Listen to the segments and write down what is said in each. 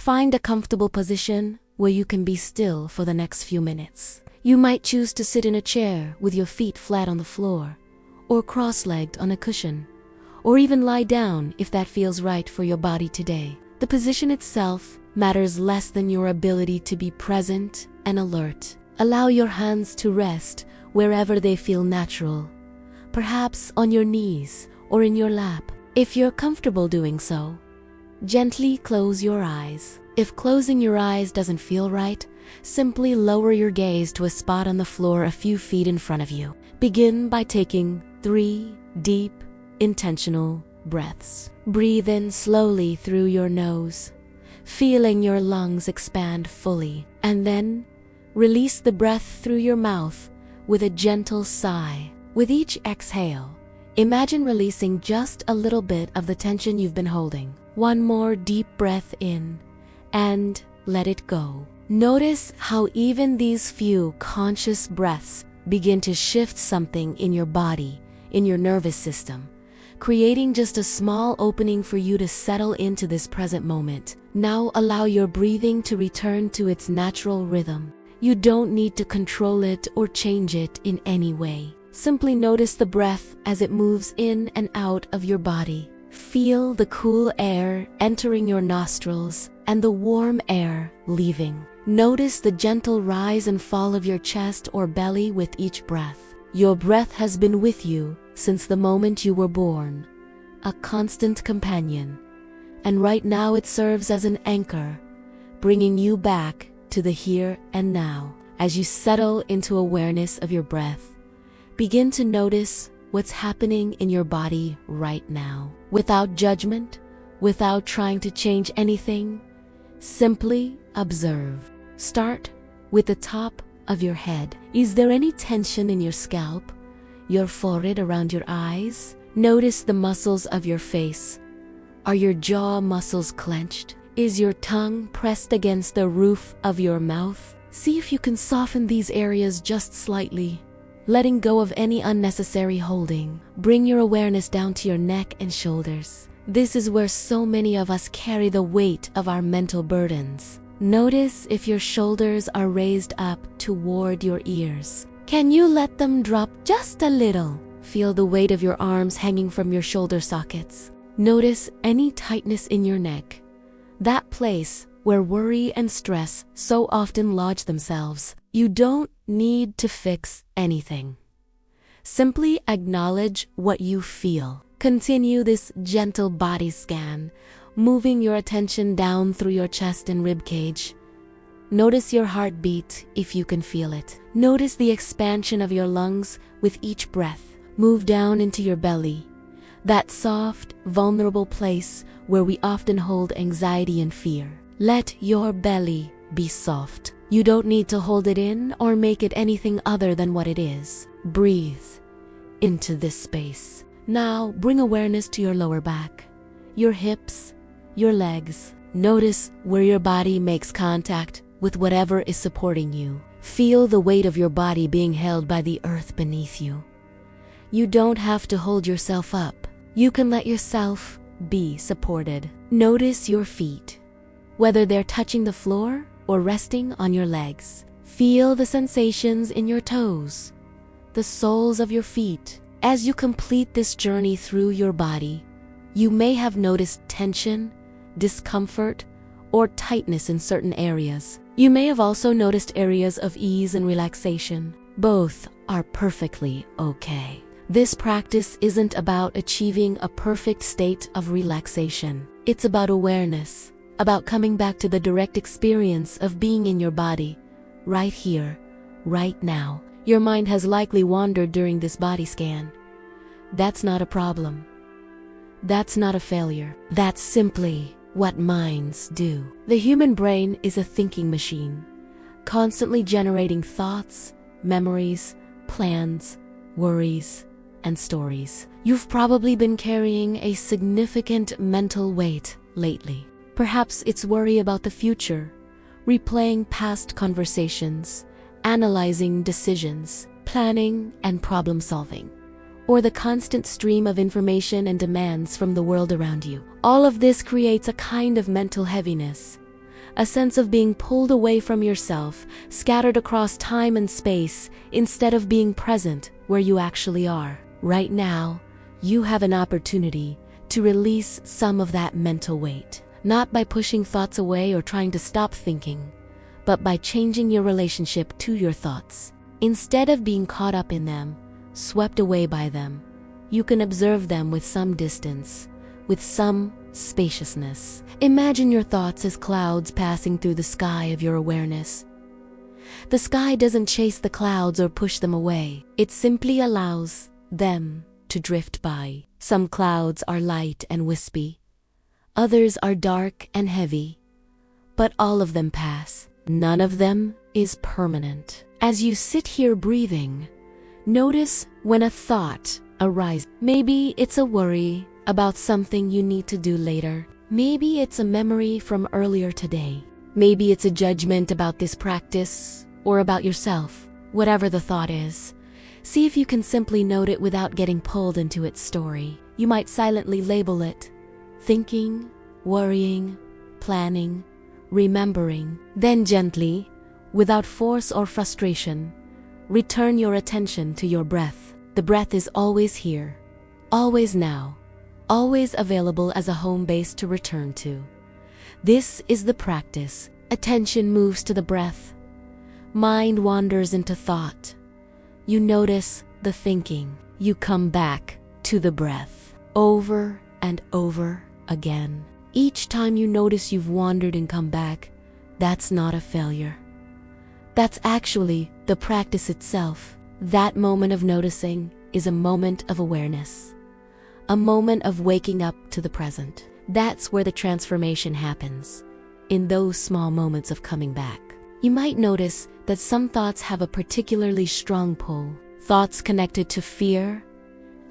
Find a comfortable position where you can be still for the next few minutes. You might choose to sit in a chair with your feet flat on the floor, or cross-legged on a cushion, or even lie down if that feels right for your body today. The position itself matters less than your ability to be present and alert. Allow your hands to rest wherever they feel natural, perhaps on your knees or in your lap. If you're comfortable doing so, gently close your eyes. If closing your eyes doesn't feel right, simply lower your gaze to a spot on the floor a few feet in front of you. Begin by taking 3 deep, intentional breaths. Breathe in slowly through your nose, feeling your lungs expand fully, and then release the breath through your mouth with a gentle sigh. With each exhale, imagine releasing just a little bit of the tension you've been holding. One more deep breath in, and let it go. Notice how even these few conscious breaths begin to shift something in your body, in your nervous system, creating just a small opening for you to settle into this present moment. Now allow your breathing to return to its natural rhythm. You don't need to control it or change it in any way. Simply notice the breath as it moves in and out of your body. Feel the cool air entering your nostrils and the warm air leaving. Notice the gentle rise and fall of your chest or belly with each breath. Your breath has been with you since the moment you were born, a constant companion. And right now it serves as an anchor, bringing you back to the here and now. As you settle into awareness of your breath, begin to notice what's happening in your body right now. Without judgment, without trying to change anything, simply observe. Start with the top of your head. Is there any tension in your scalp, your forehead, around your eyes? Notice the muscles of your face. Are your jaw muscles clenched? Is your tongue pressed against the roof of your mouth? See if you can soften these areas just slightly, letting go of any unnecessary holding. Bring your awareness down to your neck and shoulders. This is where so many of us carry the weight of our mental burdens. Notice if your shoulders are raised up toward your ears. Can you let them drop just a little? Feel the weight of your arms hanging from your shoulder sockets. Notice any tightness in your neck, that place where worry and stress so often lodge themselves. You don't need to fix anything. Simply acknowledge what you feel. Continue this gentle body scan, moving your attention down through your chest and rib cage. Notice your heartbeat if you can feel it. Notice the expansion of your lungs with each breath. Move down into your belly, that soft, vulnerable place where we often hold anxiety and fear. Let your belly be soft. You don't need to hold it in or make it anything other than what it is. Breathe into this space. Now bring awareness to your lower back, your hips, your legs. Notice where your body makes contact with whatever is supporting you. Feel the weight of your body being held by the earth beneath you. You don't have to hold yourself up. You can let yourself be supported. Notice your feet, whether they're touching the floor or resting on your legs. Feel the sensations in your toes, the soles of your feet. As you complete this journey through your body, you may have noticed tension, discomfort, or tightness in certain areas. You may have also noticed areas of ease and relaxation. Both are perfectly okay. This practice isn't about achieving a perfect state of relaxation. It's about awareness, about coming back to the direct experience of being in your body, right here, right now. Your mind has likely wandered during this body scan. That's not a problem. That's not a failure. That's simply what minds do. The human brain is a thinking machine, constantly generating thoughts, memories, plans, worries, and stories. You've probably been carrying a significant mental weight lately. Perhaps it's worry about the future, replaying past conversations, analyzing decisions, planning and problem solving, or the constant stream of information and demands from the world around you. All of this creates a kind of mental heaviness, a sense of being pulled away from yourself, scattered across time and space, instead of being present where you actually are. Right now, you have an opportunity to release some of that mental weight, not by pushing thoughts away or trying to stop thinking, but by changing your relationship to your thoughts. Instead of being caught up in them, swept away by them, you can observe them with some distance, with some spaciousness. Imagine your thoughts as clouds passing through the sky of your awareness. The sky doesn't chase the clouds or push them away. It simply allows them to drift by. Some clouds are light and wispy. Others are dark and heavy. But all of them pass. None of them is permanent. As you sit here breathing, notice when a thought arises. Maybe it's a worry about something you need to do later. Maybe it's a memory from earlier today. Maybe it's a judgment about this practice or about yourself. Whatever the thought is, see if you can simply note it without getting pulled into its story. You might silently label it thinking, worrying, planning, remembering. Then gently, without force or frustration, return your attention to your breath. The breath is always here, always now, always available as a home base to return to. This is the practice. Attention moves to the breath. Mind wanders into thought. You notice the thinking. You come back to the breath over and over again. Each time you notice you've wandered and come back, that's not a failure. That's actually the practice itself. That moment of noticing is a moment of awareness, a moment of waking up to the present. That's where the transformation happens, in those small moments of coming back. You might notice that some thoughts have a particularly strong pull. Thoughts connected to fear,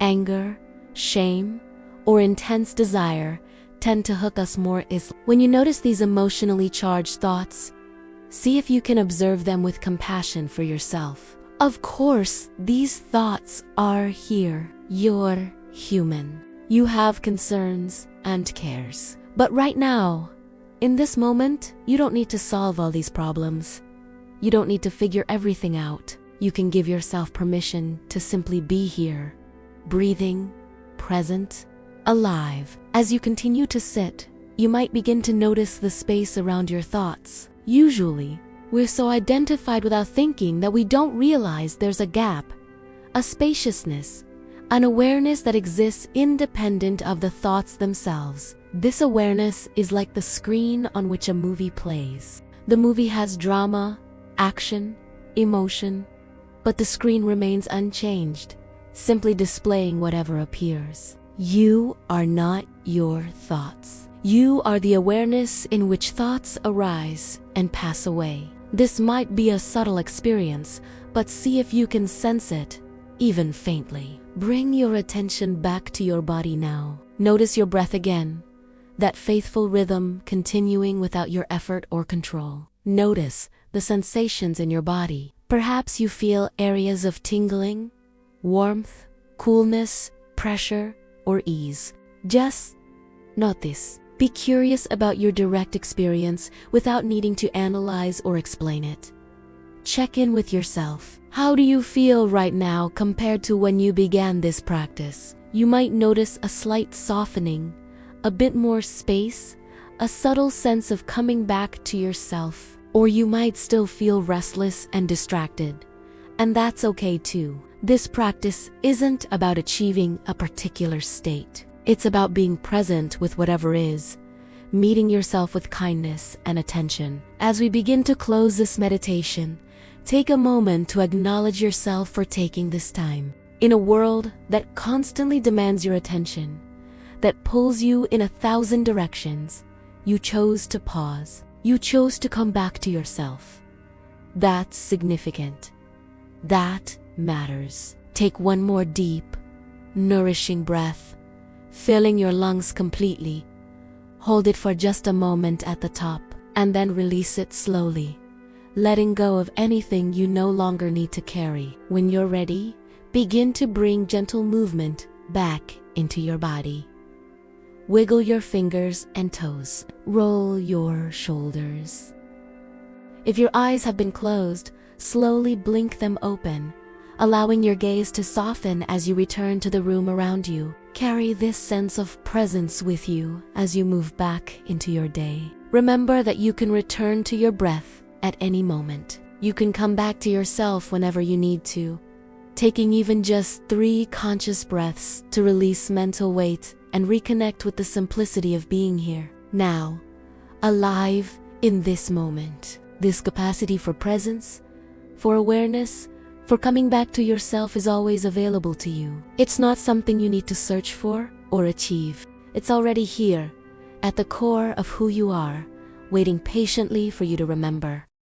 anger, shame, or intense desire tend to hook us more easily. When you notice these emotionally charged thoughts, see if you can observe them with compassion for yourself. Of course, these thoughts are here. You're human. You have concerns and cares. But right now, in this moment, you don't need to solve all these problems. You don't need to figure everything out. You can give yourself permission to simply be here, breathing, present, alive. As you continue to sit, you might begin to notice the space around your thoughts. Usually, we're so identified with our thinking that we don't realize there's a gap, a spaciousness, an awareness that exists independent of the thoughts themselves. This awareness is like the screen on which a movie plays. The movie has drama, action, emotion, but the screen remains unchanged, simply displaying whatever appears. You are not your thoughts. You are the awareness in which thoughts arise and pass away. This might be a subtle experience, but see if you can sense it, even faintly. Bring your attention back to your body now. Notice your breath again, that faithful rhythm continuing without your effort or control. Notice the sensations in your body. Perhaps you feel areas of tingling, warmth, coolness, pressure, or ease. Just notice. Be curious about your direct experience without needing to analyze or explain it. Check in with yourself. How do you feel right now compared to when you began this practice? You might notice a slight softening, a bit more space, a subtle sense of coming back to yourself. Or you might still feel restless and distracted. And that's okay too. This practice isn't about achieving a particular state. It's about being present with whatever is, meeting yourself with kindness and attention. As we begin to close this meditation, take a moment to acknowledge yourself for taking this time. In a world that constantly demands your attention, that pulls you in 1,000 directions, you chose to pause. You chose to come back to yourself. That's significant. That matters. Take one more deep, nourishing breath, filling your lungs completely. Hold it for just a moment at the top, and then release it slowly, letting go of anything you no longer need to carry. When you're ready, begin to bring gentle movement back into your body. Wiggle your fingers and toes. Roll your shoulders. If your eyes have been closed, slowly blink them open, allowing your gaze to soften as you return to the room around you. Carry this sense of presence with you as you move back into your day. Remember that you can return to your breath at any moment. You can come back to yourself whenever you need to, taking even just 3 conscious breaths to release mental weight and reconnect with the simplicity of being here, now, alive in this moment. This capacity for presence, for awareness, for coming back to yourself is always available to you. It's not something you need to search for or achieve. It's already here, at the core of who you are, waiting patiently for you to remember.